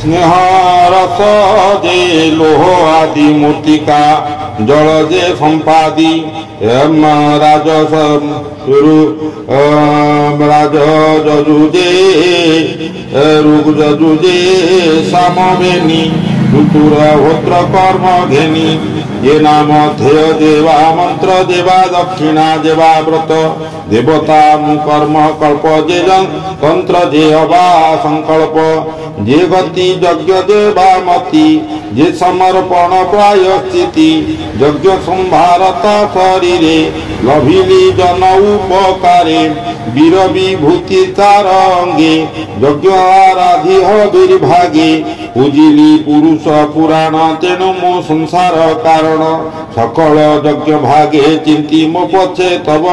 स्नेह रस जे लोह आदि मूर्तिका जल जे संपादी राजस रुजुजे सामवेनी ऋतुर होत्र कर्म घेनी ये नाम ध्येय देवा मंत्र देवा दक्षिणा देवा व्रत देवता कर्म कल्प जे तंत्र जे अबा संकल्प जे गति यज्ञ देवा मति जे समर्पण प्राय स्थिति यज्ञ संभारता शरीरे लभिली जन उपकारे वीर विभूति तार अंगे यज्ञ आराधि दुर्भागे पूजिली पुरुष पुराण तेणु मो संसार कारण सकल यज्ञ भागे चिंती मो पछे तब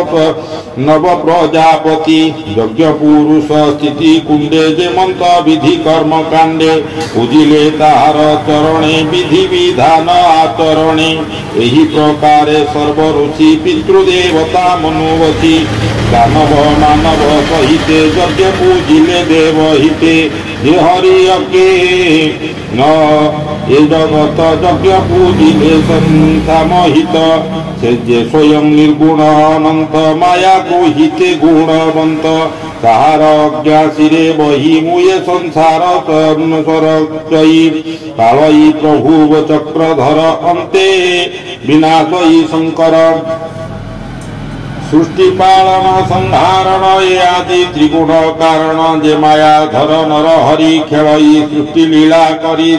नव प्रजापति यज्ञ पुरुष स्थिति कुंडे जे मंत विधि कर्म कांडे पूजिले तार चरणे विधि विधान आचरणे एही प्रकारे सर्व ऋषि पितृदेवता मनुवती दानव मानव सहिते यज्ञ पूजिले देव हिते हे हरि यज्ञे न ए जगत यज्ञ पूजिले संसामहित से जे स्वयं निर्गुण अनंत माया को हिते गुणवंत ताहार अज्ञा सिरे बही मुये संसार सरई कालई प्रभु चक्रधर अंते विनाशई शंकर सृष्टि पालन संहारण ये आदि त्रिगुण कारण जे माया धर नर हरि खेलई सृष्टि लीला करी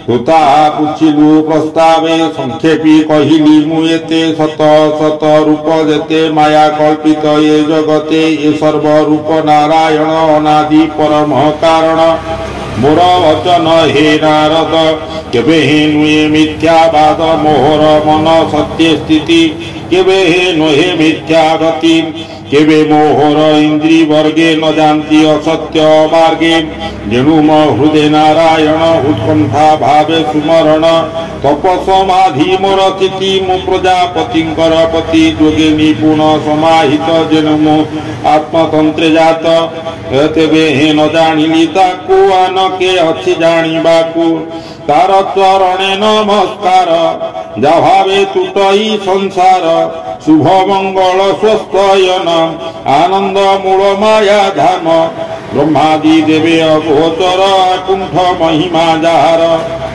तुता पुछिलु प्रस्तावे संक्षेपी कहिली मुएते सत सत रूप जेते माया कल्पित ये जगते ये सर्व रूप नारायण अनादि परम कारण मोर वचन हे नारद केबे हे नुए मिथ्यावाद मोहर मन सत्य स्थिति केबे हे नहे मिथ्या गति केबे मोहर इंद्री वर्गे न जानती असत्य मार्गे जेणु म हृदय नारायण उत्कंठा भावे सुमरण तप समाधि मोर चिति मु प्रजापति पति जोगे निपुण समाहित जेणु मु आत्मतंत्रे जात तेबे हे न जानिली ताकू आनके अछि जानिबाकू तार चरणे नमस्कार जा भावे तुटई संसार शुभ मंगल स्वस्थयन आनंद मूल माया धाम ब्रह्मादि देवे अगोचर कुंठ महिमा जार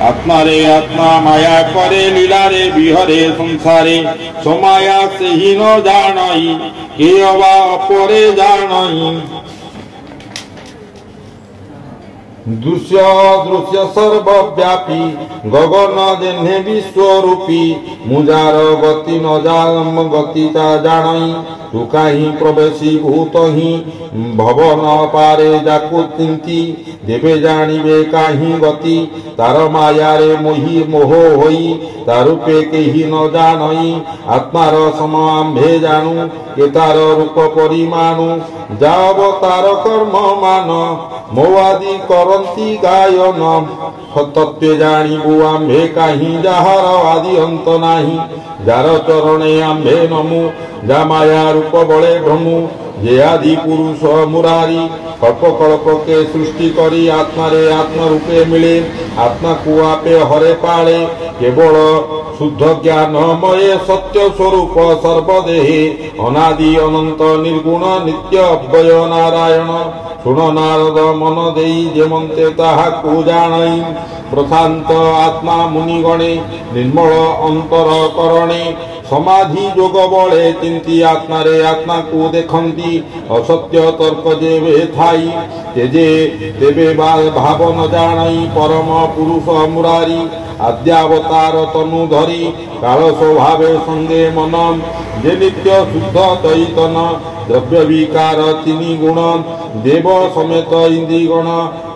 आत्मा रे आत्मा माया करे लीला रे विहरे संसारे समाया से ही न जानई के अवा अपरे जानई दृश्य दृश्य सर्वव्यापी गगन जेन्हे विश्वरूपी मुजार गति न जाम गति ता जानई तू कहीं प्रवेशी भूत ही भवन पारे जाकु चिंती देवे जानिबे कहीं गति तार माया रे मोही मोह होई तारूपे केही न जानई आत्मार समाम्भे जानू के तार रूप परिमाणु जाव तार कर्म मान मोवादी करंती गायन तत्व जानिबु आम्भे कहीं जहार आदि अंत नाही जार चरणे आम्भे नमु जा माया रूप बड़े भ्रमु जे आदि पुरुष मुरारी कल्प कल्प के सृष्टि करी आत्मा रे आत्मा रूपे मिले आत्मा को आपे हरे पाले केवल शुद्ध ज्ञानमय सत्य स्वरूप सर्वदेहे अनादि अनंत निर्गुण नित्य अव्यय नारायण सुन नारद मन देई जेमंते ताहाकु जानई प्रशांत आत्मा मुनिगणे निर्मल अंतर करणे समाधि जोग बड़े चिंती आत्मा रे आत्मा को देखंती असत्य तर्क जेबे थाई तेजे तेबे भाव न जानई परम पुरुष मुरारी आद्यावतार तनु धरी काल स्वभावे संगे मनम जे नित्य शुद्ध चैतन द्रव्य विकार तिनि गुण देव समेत इंद्रिगण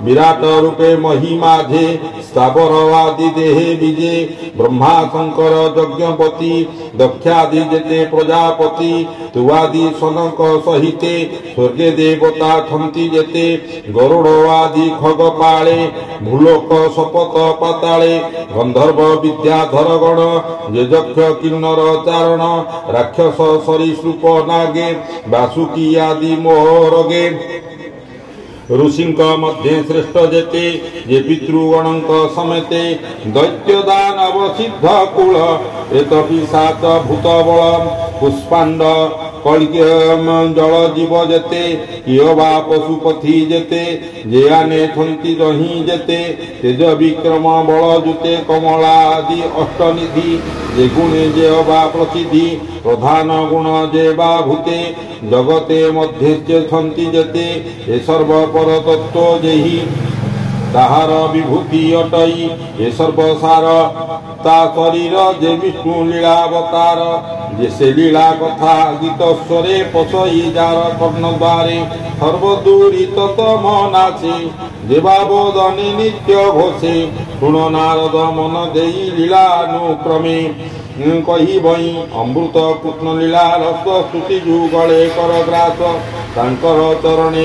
विराट रूपे महिमाधे स्थावरवादि देहे विजे ब्रह्मा शंकर यज्ञपति दक्षादि जेते प्रजापति तुवादि सनक सहिते स्वर्गे देवता छंती जेते गरुड़वादि खगपाले भूलोक सपत पाताले गंधर्व विद्याधर गण जे यक्ष किन्नर चारण राक्षस सरीसृप नागे वासुकी आदि मोहरगे ऋषिंक मध्ये श्रेष्ठ जेते जे पितृगणंक समेते दैत्य दानव सिद्ध कुल प्रेत पिशाच भूत बल पुष्पांड कलिकम जल जीव जेते किय बा पशुपथी जेते जे आने थंती दही जेते तेज विक्रम बल जुते कमला आदि अष्टनिधि जे गुणे जे बा प्रसिद्धि प्रधान गुण जे बा भूते जगते मध्ये थंती जेते ए सर्व पर तत्व जेहि ताहार विभूति अटई ए सर्वसार ता शरीर जे विष्णु लीलावतार जैसे लीला कथा गीत स्वरे पसई जार कर्ण द्वारे सर्वदूरी तम नाचे देवाबोधने नित्य घोषे शुण नारद मन देई लीलानुक्रमे कही बई अमृत कृष्ण लीला रस स्तुति जुगले कर ग्रास तांकर चरणे